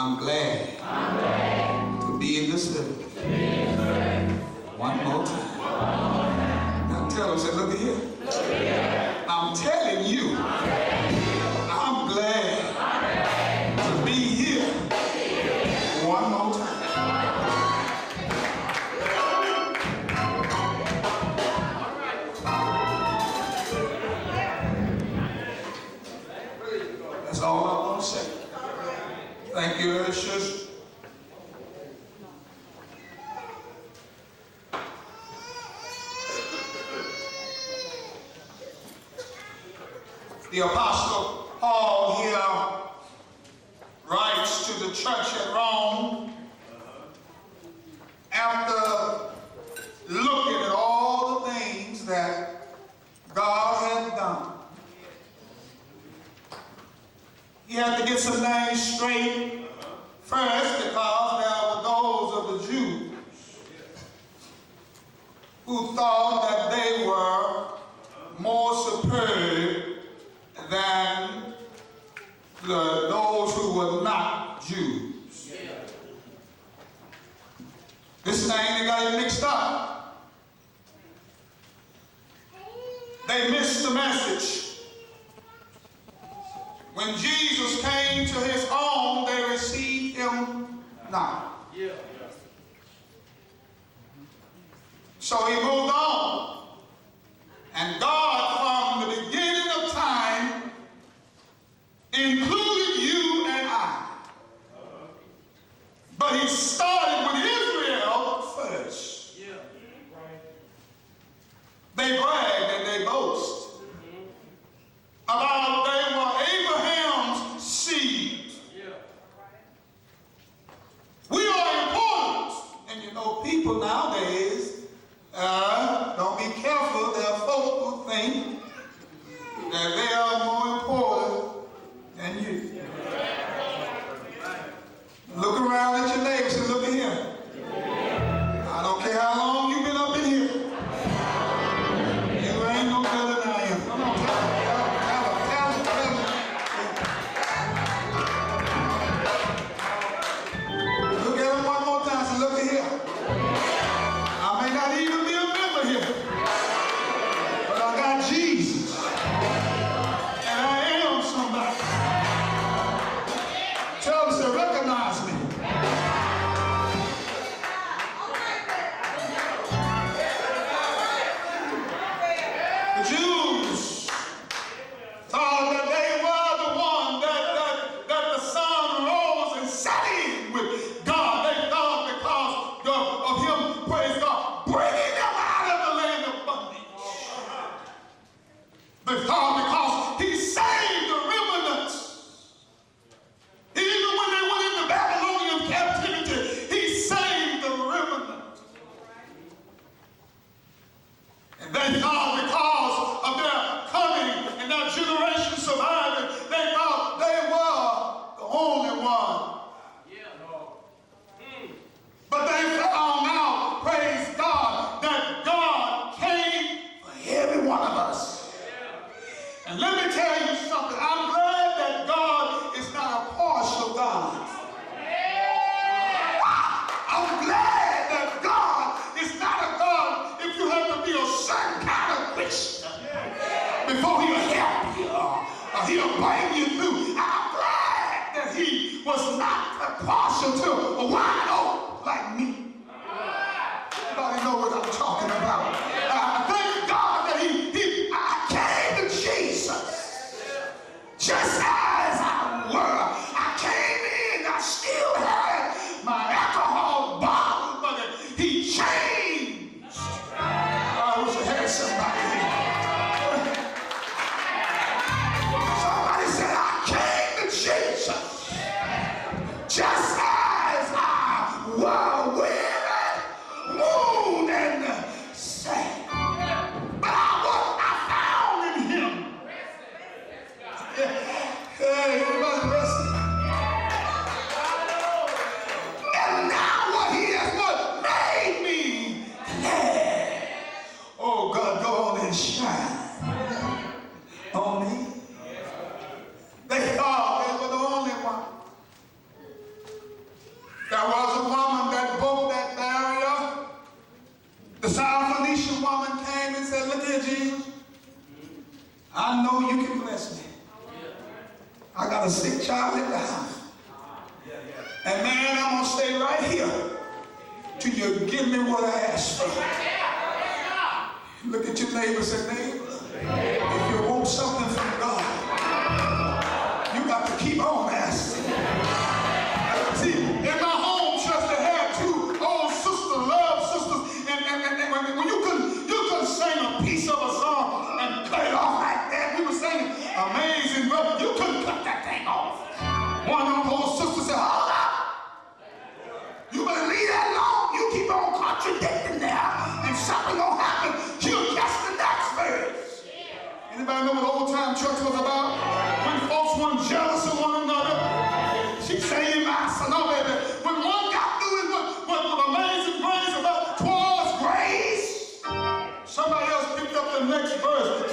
I'm glad to be in this service. One more time. Now tell them, say, look at here. I'm telling you, I'm glad to be here one more time. That's all I want to say. Thank you, sister. The Apostle Paul here writes to the church at Rome after looking at all the things that God had done. He had to get some names straight first because there were those of the Jews who thought that they were more superb than those who were not Jews. This thing, they got it mixed up. They missed the message. When Jesus came to his own, they received him not. So he moved on. And God, from the beginning of time, included you and I. But he started with Israel first. They brag and they boast about they were Abraham's seed. We are important. And you know, people nowadays, don't be careful. There are folk who think that they are more important than you. Look around at your neighbors and look at him. I don't care how long you've been up in here. You ain't no better than I am. Come on, tell them. Look at him one more time and look at here. I may not even be a member here, but I got Jesus. And I am somebody. Tell them to recognize me. The Jews thought that they were the one that the sun rose and set in with God. They thought because of him, praise God, bringing them out of the land of bondage. They thought because he saved the remnants. Even when they went into Babylonian captivity, he saved the remnant. And they thought because of their coming and their generation surviving, they thought they were the only one. But they found out, praise God, that God came for every one of us. And let me tell you something. I'm glad that God is not a partial God. I'm glad that God is not a God if you have to be a certain kind of Christian before he'll help you or he'll bring you through. I'm glad that he was not partial to a wide open like me. Everybody know what I'm talking about. Thank God that I came to Jesus just as I were. I came in, I still had my alcohol bottle, but he changed. I wish I had somebody here. Somebody said, I came to Jesus just as I were, weary, wounded, and sad. But I found in him. Hey, everybody listen. And now what he has made me glad. Oh God, go on and shine on me. They thought they were the only one. a sick child in the house. And man, I'm going to stay right here till you give me what I asked for. Look at your neighbor and say, neighbor, if you want something from God, you got to keep on asking. See, in my home church, they had two old sisters, love sisters, and when you couldn't sing a piece of a song and cut it off like that. We were singing Amazing Grace. You couldn't cut that thing off. One of them old sisters said, hold up. You better leave that alone. You keep on contradicting there, and something gonna happen. You'll catch the next verse. Anybody know what old time church was about? When folks weren't jealous of one another. She saying my son, no baby. When one got through with Amazing Grace about 'twas grace, somebody else picked up the next verse.